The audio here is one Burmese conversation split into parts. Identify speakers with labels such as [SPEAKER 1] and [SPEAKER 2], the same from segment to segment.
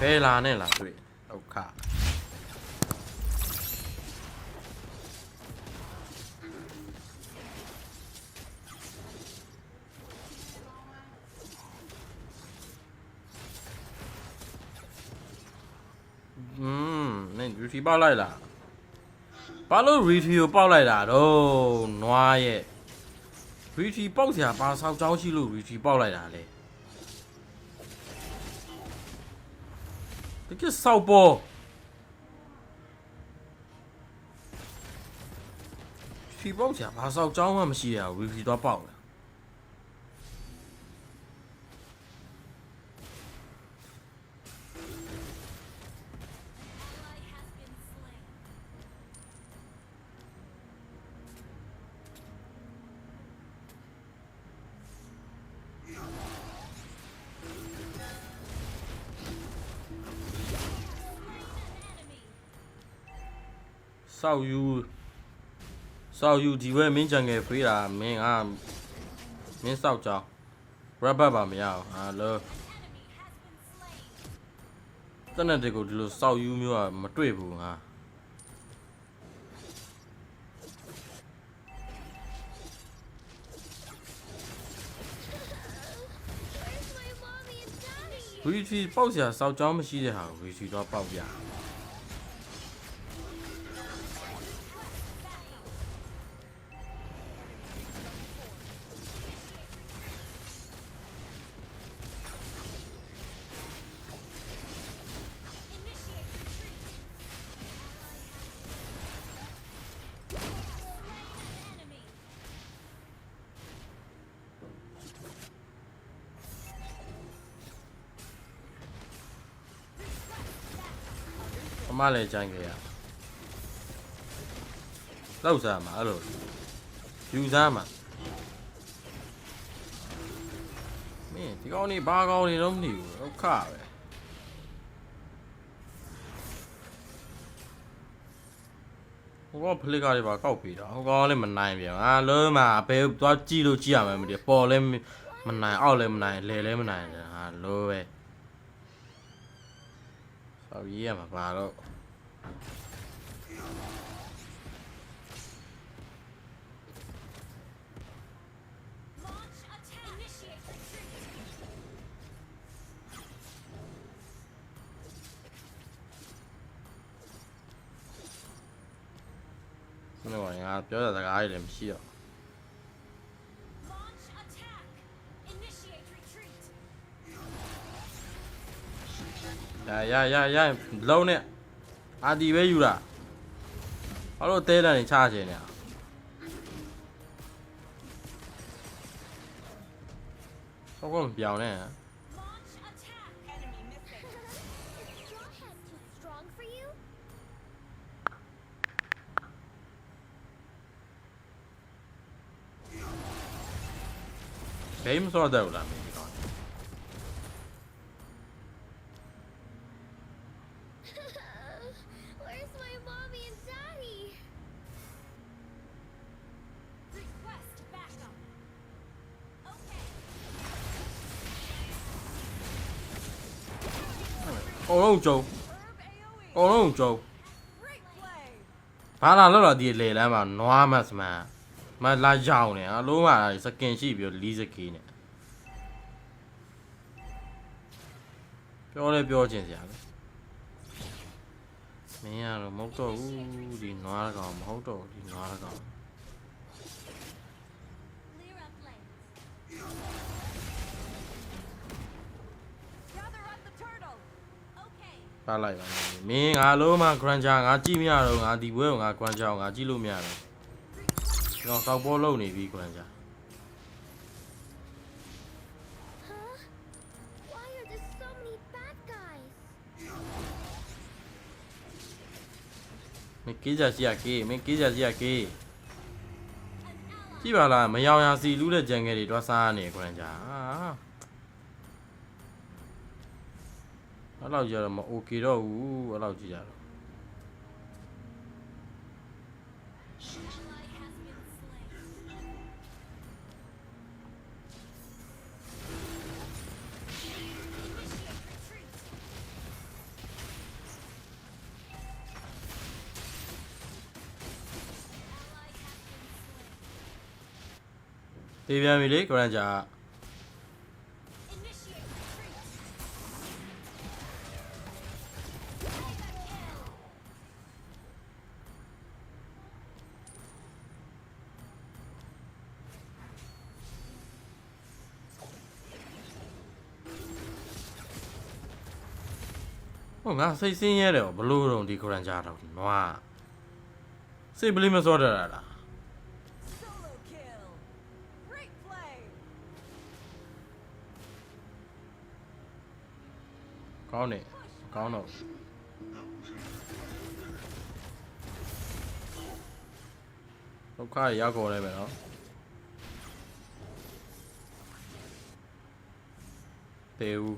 [SPEAKER 1] ဘယ်လာနဲ့လားတွေ့ဒုက္ခနင်ရီထီပေါက်လိုက်လားဘာလို့ရီထီကိုပေါက်လိုက်တာတော့နွားရဲ့ရီထီပေါက်စရာဘာဆောက်ကြောင်းရှိလို့ရီထီပေါက်လိုက်တာလဲတကယ်ဆောက်ပေါ်ရီထီပေါက်စရာဘာဆောက်ကြောင်းမှမရှိရဘူးရီထီတော့ပေါက်လာဆောက်ယူဒီဝဲမင်းကြံငယ်ဖေးတာမင်းဆောက်ကြောင်းရပ်ဘတ်ပါမရအောင်ဟာလောတနက်တကူဒီလိုဆောက်ယူမျိုးကမတွေ့ဘူးငါရီထီပေါက်စရာဆောက်ကြောင်းမရှိတဲ့ဟာကိုရီထီတော့ပေါက်ပြအမလည်းကြိုင်းခဲ့ရလောက်စားမှာအဲ့လိုယူစားမှာမင်းဒီကောင်းနေဘာကောင်းနေတော့မသိဘူးဒုက္ခပဲဟိုကဖလစ်ကားတွေပါကောက်ပြီးတော့ဟိုကောင်လည်းမနိုင်ပြန်အာလုံးမှာဘယ်သွားကြည့်လို့ကြည့်ရမှာမသိပေါ်လည်းမနိုင်အောက်လည်းမနိုင်လဲလည်းမနိုင်ဟာလိုပဲဆောက်ရေးရမှာပါတော့ငါပြောတဲ့စကားတွေလည်းမရှိတော့ရလုံးနဲ့အာဒီပဲယူတာဘာလို့တဲတန်နေချချင်နေဆောက်ကမပြောင်းနဲ့ဘယ်မှစောတော့လားမင်းဒီကောင်အောင်လုံးကြုံဘာလာလောက်တော့ဒီလေလမ်းမှာနွားမတ်စမန်မလာကြောင်နေအလုံးမှာစကင်ရှိပြီးလီးစကေးနေပြောလဲပြောချင်စရာပဲမင်းကတော့မဟုတ်တော့ဘူးဒီနွားကောင်မဟုတ်တော့ဒီနွားကောင်ပါလိုက်ပါမင်းငါလုံးမှာ Granger ငါကြည့်မရတော့ငါဒီဘွဲကိုငါ Granger ကိုငါကြည့်လို့မရတော့ကျွန်တော်စောက်ပေါ်လုံးနေပြီ Grangerမင်းကြီးကြစီရကေးမင်းကြီးကြစီရကေးကြည့်ပါလားမယောင်ရစီလူးတဲ့ကြံငယ်တွေတော့စားနေ Granger အဲ့လောက်ကြတော့မ okay တော့ဘူးအဲ့လောက်ကြည့်ကြတော့ တေးပြန်ပြီလေခရန်ဂျာ ဟိုငါစိတ်ဆင်းရဲတယ်ဘလို့တော့ဒီခရန်ဂျာတော့နွားစိတ်ပလေးမစောတတ်တာလားကောင်းတယ်ကောင်းတော့ဒုက္ခရောက်ခေါ်လိုက်မယ်နော်တေဦး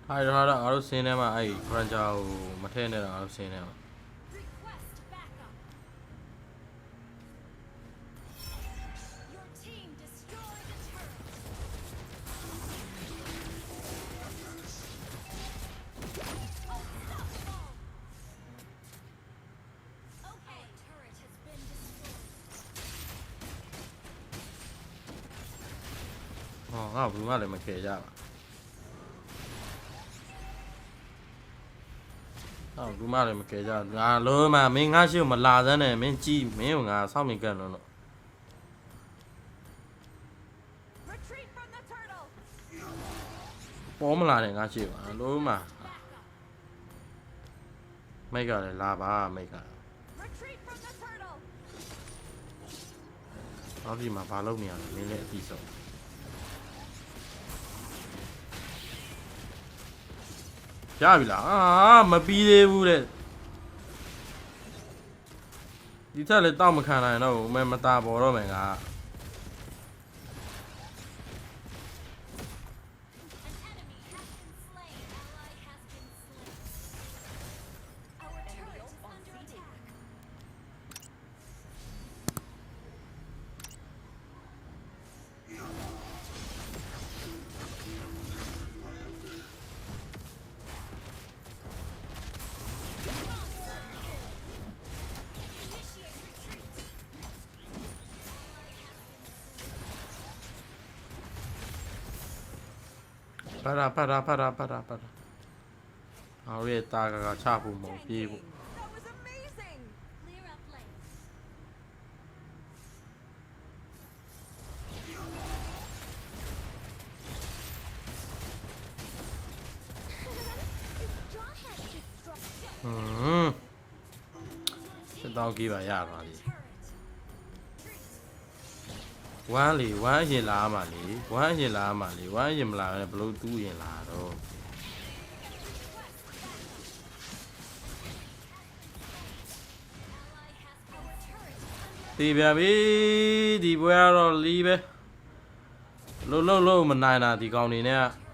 [SPEAKER 1] အဲ့တော့အားလုံးစင်းထဲမှာအဲ့ခရန်ဂျာကိုမထည့်နဲ့တော့အားလုံးစင်းထဲမှာ ငါဘူးငါလည်းမခဲကြပါဘူးမလည်းမခဲကြငါလုံးမမင်းငါရှိကိုမလာစမ်းနဲ့မင်းကြည့်မင်းကငါစောင့်မိကန်လို့ပေါ်မလာနဲ့ငါရှိပါလုံးမမိတ်ကလည်းလာပါမိတ်ကနောက်ဒီမှာဘာလုပ်နေရလဲမင်းလည်းအတိဆုံးရပြီလားမပြီးသေးဘူးတဲ့ဒီထက်လည်းတောက်မခံနိုင်တော့ဘူးမတာပေါ်တော့မယ်ငါပါရာအော်ရဲတာကချဖို့မဟုတ်ပြေးဖို့စစ်တောင်းကြီးပါရပါလိဝမ်းလေဝမ်းရင်လာမှလေဝမ်းရင်လာမှလေဝမ်းရင်မလာဘလို့တူးရင်လာတော့တေးပြပြီဒီပွဲကတော့လီးပဲလုံးမနိုင်တာဒီကောင်နေနဲ့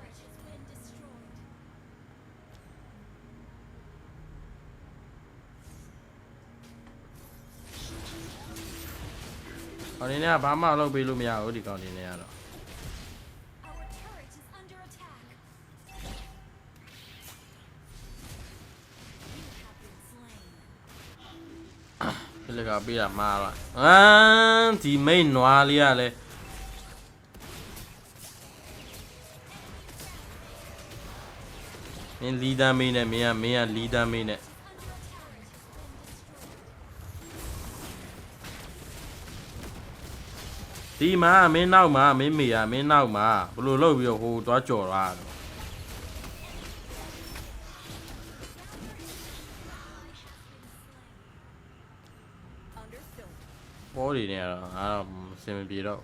[SPEAKER 1] ကောင်နေနဲ့ဘာမှလုပ်ပေးလို့မရဘူးဒီကောင်နေနဲ့ကတော့ဒီလကပေးတာမှားလားဒီမိတ်နွားလေးကလည်းမင်းလီဒမ်းမေးနဲ့မင်းကလီဒမ်းမေးနဲ့ဒီမှာမင်းနောက်မှာမင်းမေရမင်းနောက်မှာဘလို့လုပ်ပြီးတော့ဟိုသွားကြော်သွားတော့ပေါ်နေတယ်တော့အားတော့စင်မပြေတော့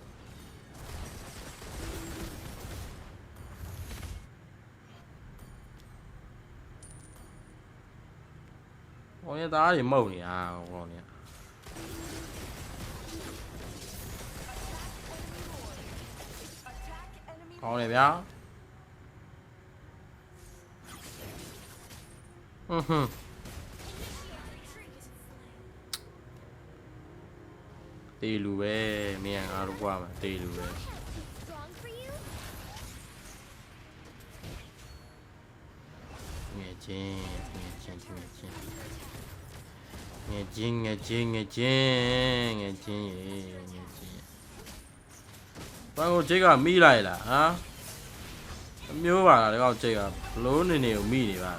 [SPEAKER 1] ဟိုရသားတွေမုတ်နေတာဟိုနေကောင်းတယ်ဗျာတေးလူပဲမင်းငါတို့ကွာမှာတေးလူပဲငယ် ဘာကိုဂျိတ်ကမိလိုက်လားဟာအမျိုးပါလားဒီကောင်ဂျိတ်ကဘလို့နေကိုမိနေပါ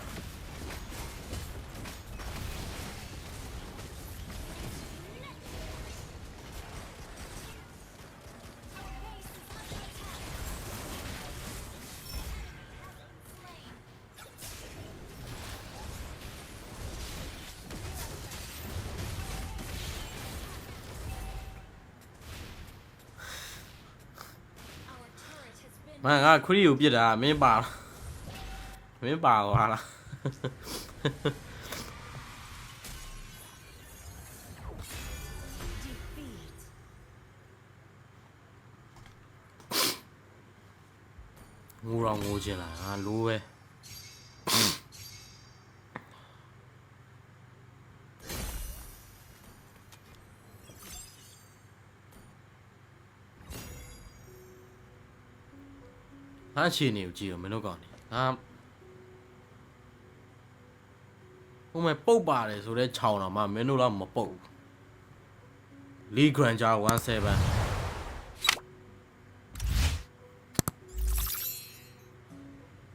[SPEAKER 1] မန်ငါခရီးကိုပြစ်တာမင်းပါသွားလားငိုတော့ငိုချင်လားငါလိုပဲငါအခြေအနေကိုကြည့်ရမင်းတို့ကောင်းနေငါဟိုမဲ့ပုတ်ပါတယ်ဆိုတော့ခြောင်တော့မှမင်းတို့တော့မပုတ်လီဂရန်ဂျာ17